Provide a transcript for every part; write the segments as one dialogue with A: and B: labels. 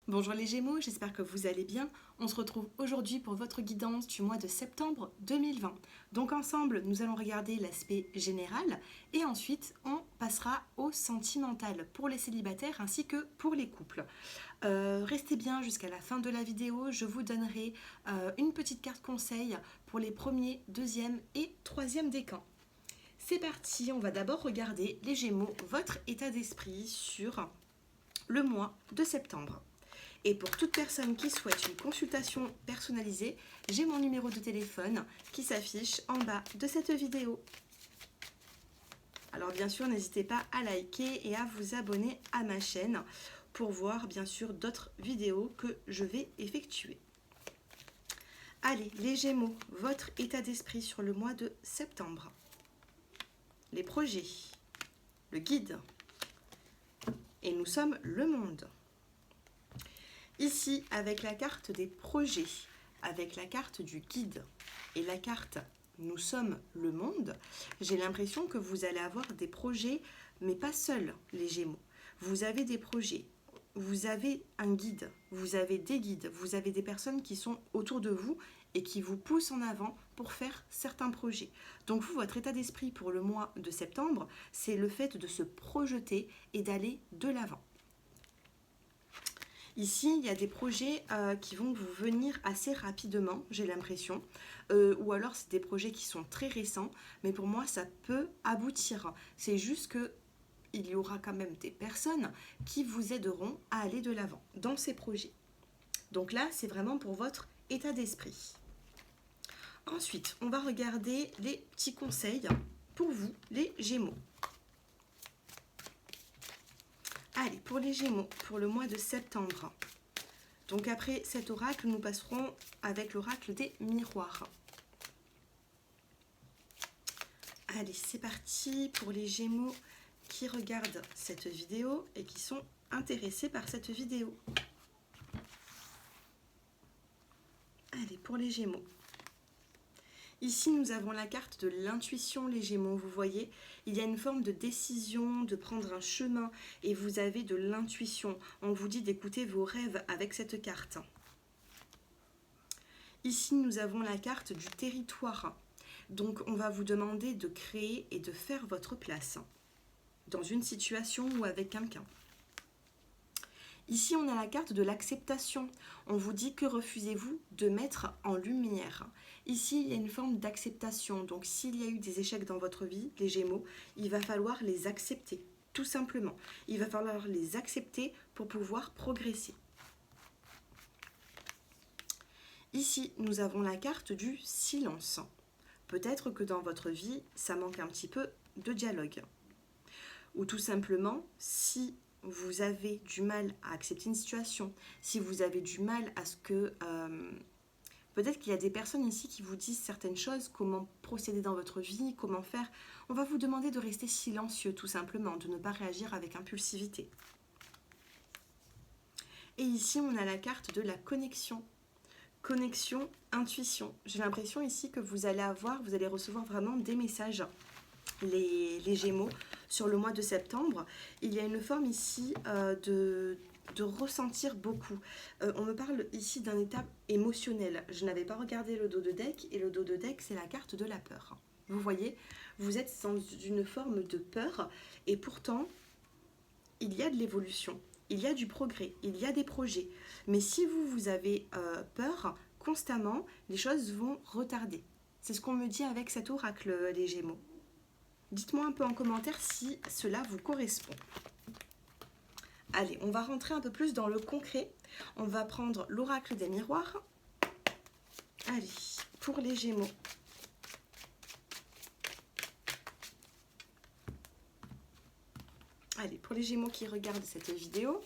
A: Bonjour les Gémeaux, j'espère que vous allez bien. On se retrouve aujourd'hui pour votre guidance du mois de septembre 2020. Donc ensemble, nous allons regarder l'aspect général et ensuite on passera au sentimental pour les célibataires ainsi que pour les couples. Restez bien jusqu'à la fin de la vidéo, je vous donnerai une petite carte conseil pour les premiers, deuxième et troisième décans. C'est parti, on va d'abord regarder les Gémeaux, votre état d'esprit sur le mois de septembre. Et pour toute personne qui souhaite une consultation personnalisée, j'ai mon numéro de téléphone qui s'affiche en bas de cette vidéo. Alors bien sûr, n'hésitez pas à liker et à vous abonner à ma chaîne pour voir bien sûr d'autres vidéos que je vais effectuer. Allez, les Gémeaux, votre état d'esprit sur le mois de septembre. Les projets, le guide, et nous sommes le monde. Ici, avec la carte des projets, avec la carte du guide et la carte Nous sommes le monde, j'ai l'impression que vous allez avoir des projets, mais pas seuls les Gémeaux. Vous avez des projets, vous avez un guide, vous avez des guides, vous avez des personnes qui sont autour de vous et qui vous poussent en avant pour faire certains projets. Donc vous, votre état d'esprit pour le mois de septembre, c'est le fait de se projeter et d'aller de l'avant. Ici, il y a des projets qui vont vous venir assez rapidement, j'ai l'impression, ou alors c'est des projets qui sont très récents, mais pour moi, ça peut aboutir. C'est juste que il y aura quand même des personnes qui vous aideront à aller de l'avant dans ces projets. Donc là, c'est vraiment pour votre état d'esprit. Ensuite, on va regarder les petits conseils pour vous, les Gémeaux. Allez, pour les Gémeaux, pour le mois de septembre. Donc après cet oracle, nous passerons avec l'oracle des miroirs. Allez, c'est parti pour les Gémeaux qui regardent cette vidéo et qui sont intéressés par cette vidéo. Allez, pour les Gémeaux. Ici, nous avons la carte de l'intuition, les Gémeaux. Vous voyez, il y a une forme de décision, de prendre un chemin, et vous avez de l'intuition. On vous dit d'écouter vos rêves avec cette carte. Ici, nous avons la carte du territoire. Donc, on va vous demander de créer et de faire votre place dans une situation ou avec quelqu'un. Ici, on a la carte de l'acceptation. On vous dit que refusez-vous de mettre en lumière. Ici, il y a une forme d'acceptation. Donc, s'il y a eu des échecs dans votre vie, les Gémeaux, il va falloir les accepter, tout simplement. Il va falloir les accepter pour pouvoir progresser. Ici, nous avons la carte du silence. Peut-être que dans votre vie, ça manque un petit peu de dialogue. Ou tout simplement, si vous avez du mal à accepter une situation, si vous avez du mal à ce que... peut-être qu'il y a des personnes ici qui vous disent certaines choses, comment procéder dans votre vie, comment faire. On va vous demander de rester silencieux, tout simplement, de ne pas réagir avec impulsivité. Et ici, on a la carte de la connexion. Connexion, intuition. J'ai l'impression ici que vous allez recevoir vraiment des messages, les Gémeaux, sur le mois de septembre. Il y a une forme ici de ressentir beaucoup. On me parle ici d'un état émotionnel. Je n'avais pas regardé le dos de deck, et le dos de deck, c'est la carte de la peur. Vous voyez, vous êtes dans une forme de peur, et pourtant, il y a de l'évolution, il y a du progrès, il y a des projets. Mais si vous avez peur, constamment, les choses vont retarder. C'est ce qu'on me dit avec cet oracle, les Gémeaux. Dites-moi un peu en commentaire si cela vous correspond. Allez, on va rentrer un peu plus dans le concret. On va prendre l'oracle des miroirs. Allez, pour les Gémeaux. Allez, pour les Gémeaux qui regardent cette vidéo.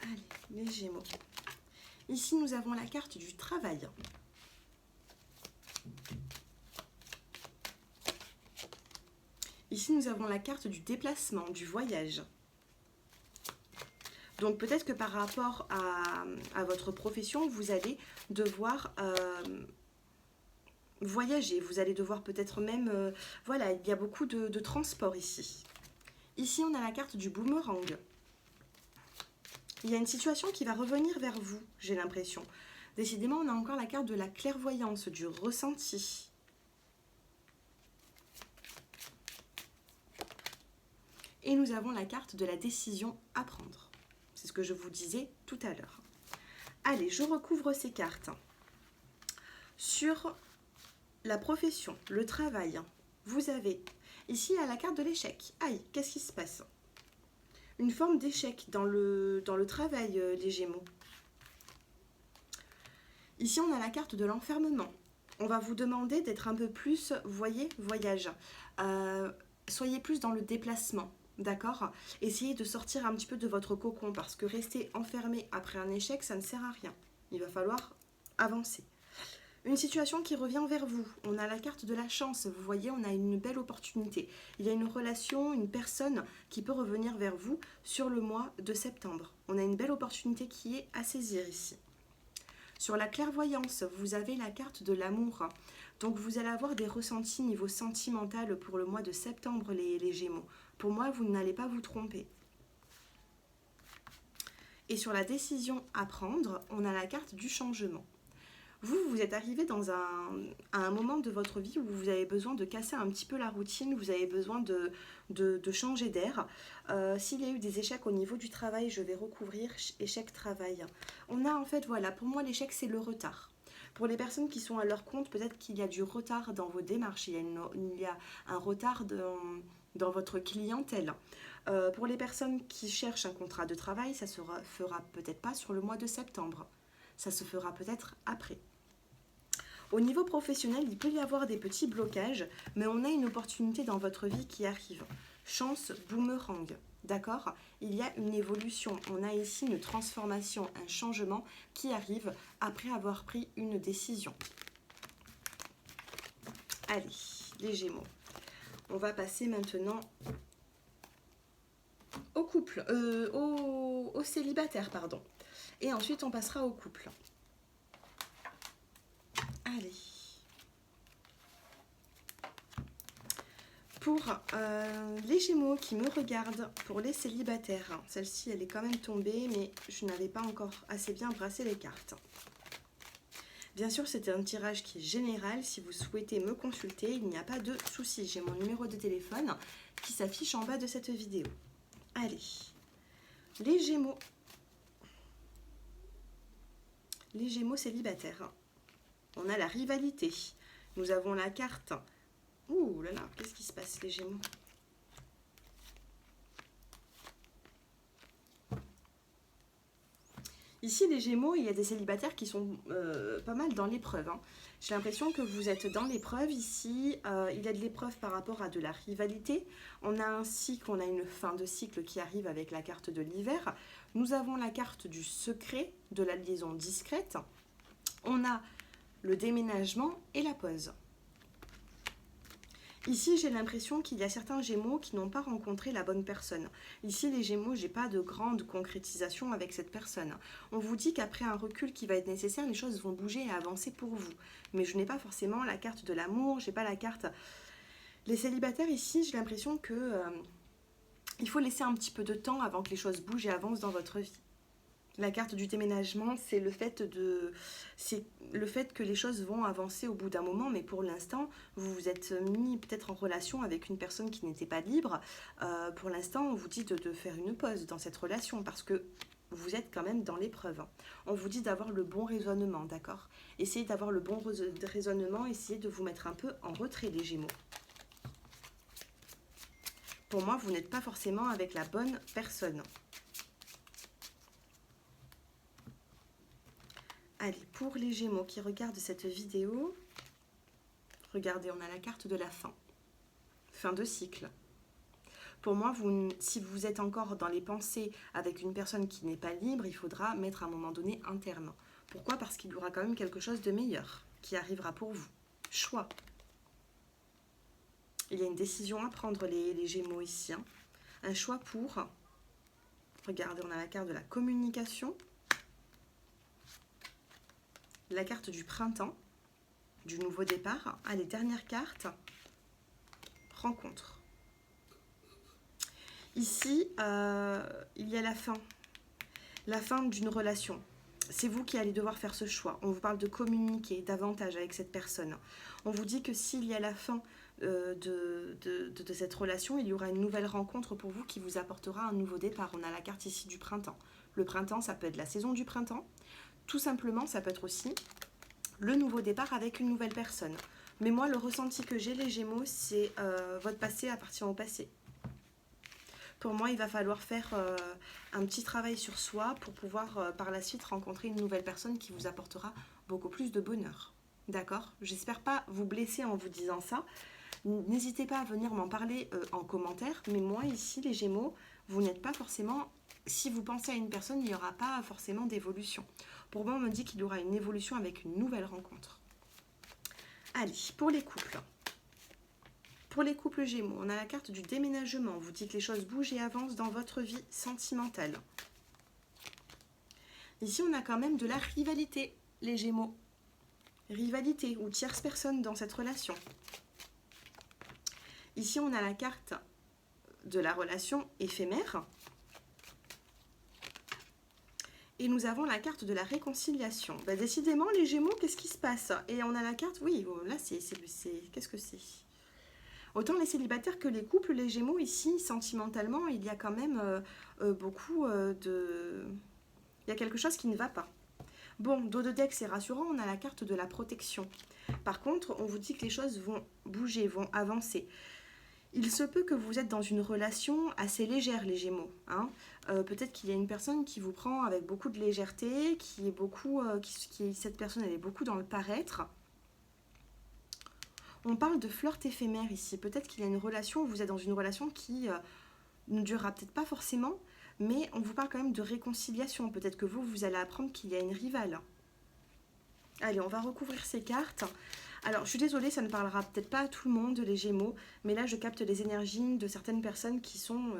A: Allez, les Gémeaux. Ici, nous avons la carte du travail. Ici, nous avons la carte du déplacement, du voyage. Donc, peut-être que par rapport à votre profession, vous allez devoir voyager. Vous allez devoir peut-être même... voilà, il y a beaucoup de transport ici. Ici, on a la carte du boomerang. Il y a une situation qui va revenir vers vous, j'ai l'impression. Décidément, on a encore la carte de la clairvoyance, du ressenti. Et nous avons la carte de la décision à prendre. C'est ce que je vous disais tout à l'heure. Allez, je recouvre ces cartes. Sur la profession, le travail, vous avez ici à la carte de l'échec. Aïe, qu'est-ce qui se passe? Une forme d'échec dans le travail, les Gémeaux. Ici, on a la carte de l'enfermement. On va vous demander d'être un peu plus, vous voyez, voyage. Soyez plus dans le déplacement, d'accord? Essayez de sortir un petit peu de votre cocon parce que rester enfermé après un échec, ça ne sert à rien. Il va falloir avancer. Une situation qui revient vers vous. On a la carte de la chance. Vous voyez, on a une belle opportunité. Il y a une relation, une personne qui peut revenir vers vous sur le mois de septembre. On a une belle opportunité qui est à saisir ici. Sur la clairvoyance, vous avez la carte de l'amour. Donc vous allez avoir des ressentis niveau sentimental pour le mois de septembre, les Gémeaux. Pour moi, vous n'allez pas vous tromper. Et sur la décision à prendre, on a la carte du changement. Vous êtes arrivé à un moment de votre vie où vous avez besoin de casser un petit peu la routine, vous avez besoin de changer d'air. S'il y a eu des échecs au niveau du travail, je vais recouvrir échec travail. On a en fait, voilà, pour moi l'échec c'est le retard. Pour les personnes qui sont à leur compte, peut-être qu'il y a du retard dans vos démarches, il y a un retard dans votre clientèle. Pour les personnes qui cherchent un contrat de travail, ça se fera peut-être pas sur le mois de septembre. Ça se fera peut-être après. Au niveau professionnel, il peut y avoir des petits blocages, mais on a une opportunité dans votre vie qui arrive. Chance boomerang, d'accord? Il y a une évolution, on a ici une transformation, un changement qui arrive après avoir pris une décision. Allez, les Gémeaux. On va passer maintenant au couple, au célibataire, pardon. Et ensuite, on passera au couple. Allez. Pour les Gémeaux qui me regardent, pour les célibataires, celle-ci elle est quand même tombée, mais je n'avais pas encore assez bien brassé les cartes. Bien sûr, c'est un tirage qui est général. Si vous souhaitez me consulter, il n'y a pas de souci. J'ai mon numéro de téléphone qui s'affiche en bas de cette vidéo. Allez, les Gémeaux. Les Gémeaux célibataires. On a la rivalité. Nous avons la carte. Ouh là là, qu'est-ce qui se passe, les Gémeaux? Ici, les Gémeaux, il y a des célibataires qui sont pas mal dans l'épreuve. Hein. J'ai l'impression que vous êtes dans l'épreuve. Ici, il y a de l'épreuve par rapport à de la rivalité. On a un cycle, on a une fin de cycle qui arrive avec la carte de l'hiver. Nous avons la carte du secret, de la liaison discrète. On a le déménagement et la pause. Ici, j'ai l'impression qu'il y a certains Gémeaux qui n'ont pas rencontré la bonne personne. Ici, les Gémeaux, j'ai pas de grande concrétisation avec cette personne. On vous dit qu'après un recul qui va être nécessaire, les choses vont bouger et avancer pour vous. Mais je n'ai pas forcément la carte de l'amour, j'ai pas la carte... Les célibataires, ici, j'ai l'impression que il faut laisser un petit peu de temps avant que les choses bougent et avancent dans votre vie. La carte du déménagement, c'est le fait que les choses vont avancer au bout d'un moment, mais pour l'instant, vous vous êtes mis peut-être en relation avec une personne qui n'était pas libre. Pour l'instant, on vous dit de faire une pause dans cette relation parce que vous êtes quand même dans l'épreuve. On vous dit d'avoir le bon raisonnement, d'accord? Essayez d'avoir le bon raisonnement, essayez de vous mettre un peu en retrait, les Gémeaux. Pour moi, vous n'êtes pas forcément avec la bonne personne. Allez, pour les Gémeaux qui regardent cette vidéo, regardez, on a la carte de la fin. Fin de cycle. Pour moi, si vous êtes encore dans les pensées avec une personne qui n'est pas libre, il faudra mettre à un moment donné un terme. Pourquoi? Parce qu'il y aura quand même quelque chose de meilleur qui arrivera pour vous. Choix. Il y a une décision à prendre, les Gémeaux ici. Hein. Un choix pour... Regardez, on a la carte de la communication. La carte du printemps, du nouveau départ. Allez, dernière carte, rencontre. Ici, il y a la fin. La fin d'une relation. C'est vous qui allez devoir faire ce choix. On vous parle de communiquer davantage avec cette personne. On vous dit que s'il y a la fin de cette relation, il y aura une nouvelle rencontre pour vous qui vous apportera un nouveau départ. On a la carte ici du printemps. Le printemps, ça peut être la saison du printemps. Tout simplement, ça peut être aussi le nouveau départ avec une nouvelle personne. Mais moi, le ressenti que j'ai, les Gémeaux, c'est votre passé appartient au passé. Pour moi, il va falloir faire un petit travail sur soi pour pouvoir par la suite rencontrer une nouvelle personne qui vous apportera beaucoup plus de bonheur. D'accord? J'espère pas vous blesser en vous disant ça. N'hésitez pas à venir m'en parler en commentaire. Mais moi, ici, les Gémeaux, vous n'êtes pas forcément... Si vous pensez à une personne, il n'y aura pas forcément d'évolution. Pour moi, on me dit qu'il y aura une évolution avec une nouvelle rencontre. Allez, pour les couples. Pour les couples Gémeaux, on a la carte du déménagement. On vous dit que les choses bougent et avancent dans votre vie sentimentale. Ici, on a quand même de la rivalité, les Gémeaux. Rivalité ou tierce personne dans cette relation. Ici, on a la carte de la relation éphémère. Et nous avons la carte de la réconciliation. Bah, décidément, les Gémeaux, qu'est-ce qui se passe? Et on a la carte, oui, là, qu'est-ce que c'est? Autant les célibataires que les couples, les Gémeaux, ici, sentimentalement, il y a quand même beaucoup de... Il y a quelque chose qui ne va pas. Bon, dos de deck, c'est rassurant, on a la carte de la protection. Par contre, on vous dit que les choses vont bouger, vont avancer. Il se peut que vous êtes dans une relation assez légère, les Gémeaux. Hein. Peut-être qu'il y a une personne qui vous prend avec beaucoup de légèreté, qui est beaucoup, cette personne, elle est beaucoup dans le paraître. On parle de flirt éphémère ici. Peut-être qu'il y a une relation, vous êtes dans une relation qui ne durera peut-être pas forcément, mais on vous parle quand même de réconciliation. Peut-être que vous allez apprendre qu'il y a une rivale. Allez, on va recouvrir ces cartes. Alors, je suis désolée, ça ne parlera peut-être pas à tout le monde, les Gémeaux, mais là, je capte les énergies de certaines personnes qui sont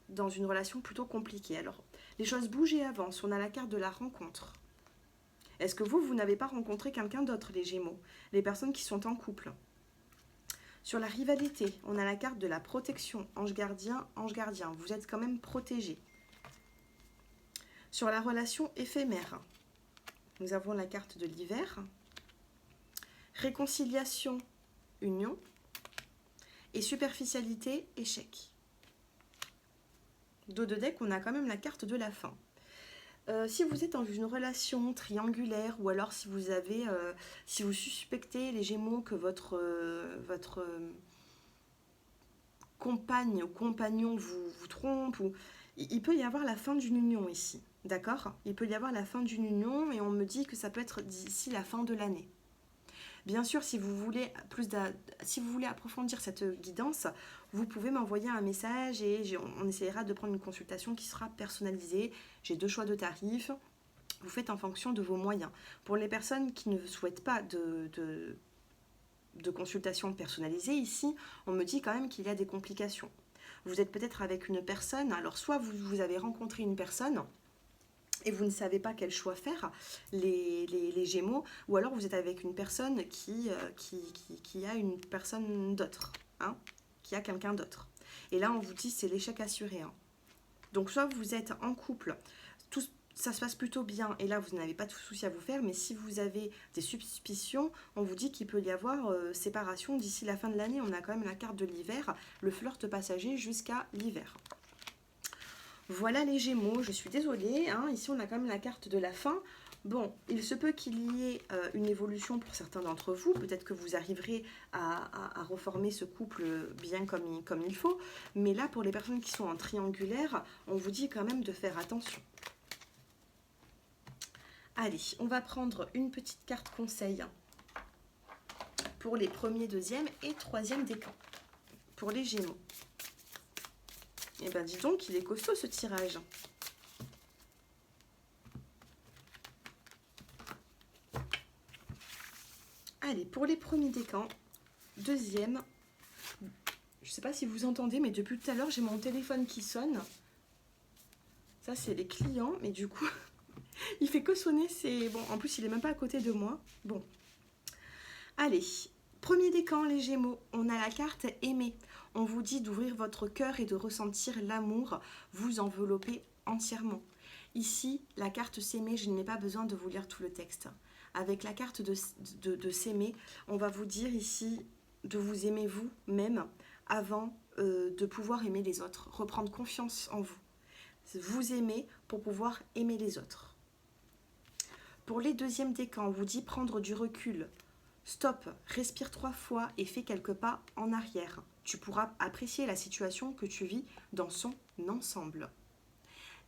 A: dans une relation plutôt compliquée. Alors, les choses bougent et avancent. On a la carte de la rencontre. Est-ce que vous n'avez pas rencontré quelqu'un d'autre, les Gémeaux? Les personnes qui sont en couple. Sur la rivalité, on a la carte de la protection. Ange gardien, vous êtes quand même protégé. Sur la relation éphémère, nous avons la carte de l'hiver. Réconciliation, union. Et superficialité, échec. Dos de deck, on a quand même la carte de la fin. Si vous êtes dans une relation triangulaire ou alors si vous avez, si vous suspectez les Gémeaux que votre compagne ou compagnon vous trompe, ou il peut y avoir la fin d'une union ici, d'accord? Il peut y avoir la fin d'une union et on me dit que ça peut être d'ici la fin de l'année. Bien sûr, si vous voulez approfondir cette guidance, vous pouvez m'envoyer un message et on essaiera de prendre une consultation qui sera personnalisée. J'ai 2 choix de tarifs. Vous faites en fonction de vos moyens. Pour les personnes qui ne souhaitent pas de consultation personnalisée, ici, on me dit quand même qu'il y a des complications. Vous êtes peut-être avec une personne, alors soit vous avez rencontré une personne et vous ne savez pas quel choix faire, les Gémeaux, ou alors vous êtes avec une personne qui a une personne d'autre, hein, qui a quelqu'un d'autre. Et là, on vous dit c'est l'échec assuré. Hein. Donc, soit vous êtes en couple, ça se passe plutôt bien, et là, vous n'avez pas de souci à vous faire, mais si vous avez des suspicions, on vous dit qu'il peut y avoir séparation d'ici la fin de l'année. On a quand même la carte de l'hiver, le flirt passager jusqu'à l'hiver. Voilà les Gémeaux, je suis désolée, hein, ici on a quand même la carte de la fin. Bon, il se peut qu'il y ait une évolution pour certains d'entre vous, peut-être que vous arriverez à reformer ce couple bien comme il faut, mais là pour les personnes qui sont en triangulaire, on vous dit quand même de faire attention. Allez, on va prendre une petite carte conseil pour les premiers, deuxième et troisième décans, pour les Gémeaux. Eh ben dis donc, il est costaud ce tirage. Allez, pour les premiers décans, deuxième. Je ne sais pas si vous entendez, mais depuis tout à l'heure, j'ai mon téléphone qui sonne. Ça, c'est les clients, mais du coup, il fait que sonner. Bon, en plus, il n'est même pas à côté de moi. Bon. Allez, premier décan, les Gémeaux. On a la carte aimer. On vous dit d'ouvrir votre cœur et de ressentir l'amour vous envelopper entièrement. Ici, la carte s'aimer, je n'ai pas besoin de vous lire tout le texte. Avec la carte de s'aimer, on va vous dire ici de vous aimer vous-même avant de pouvoir aimer les autres. Reprendre confiance en vous. Vous aimer pour pouvoir aimer les autres. Pour les deuxièmes décans, on vous dit prendre du recul. Stop, respire 3 fois et fais quelques pas en arrière. Tu pourras apprécier la situation que tu vis dans son ensemble.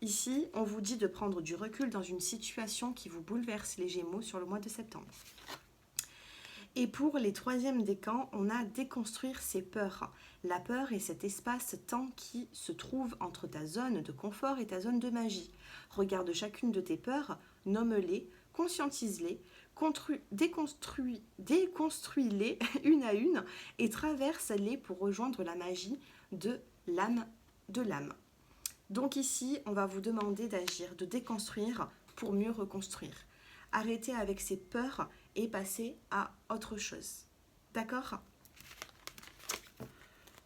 A: Ici, on vous dit de prendre du recul dans une situation qui vous bouleverse, les Gémeaux, sur le mois de septembre. Et pour les troisièmes décans, on a déconstruire ses peurs. La peur est cet espace-temps qui se trouve entre ta zone de confort et ta zone de magie. Regarde chacune de tes peurs, nomme-les, conscientise-les, déconstruis-les une à une et traverse-les pour rejoindre la magie de l'âme de l'âme. Donc ici, on va vous demander d'agir, de déconstruire pour mieux reconstruire. Arrêtez avec ces peurs et passer à autre chose. D'accord ?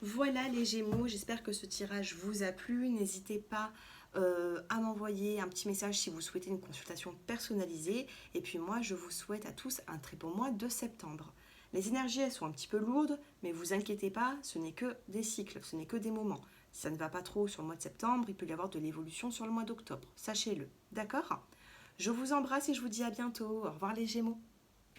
A: Voilà les Gémeaux, j'espère que ce tirage vous a plu. N'hésitez pas à m'envoyer un petit message si vous souhaitez une consultation personnalisée. Et puis moi, je vous souhaite à tous un très bon mois de septembre. Les énergies, elles sont un petit peu lourdes, mais vous inquiétez pas, ce n'est que des cycles, ce n'est que des moments. Si ça ne va pas trop sur le mois de septembre, il peut y avoir de l'évolution sur le mois d'octobre. Sachez-le, d'accord ? Je vous embrasse et je vous dis à bientôt. Au revoir les Gémeaux.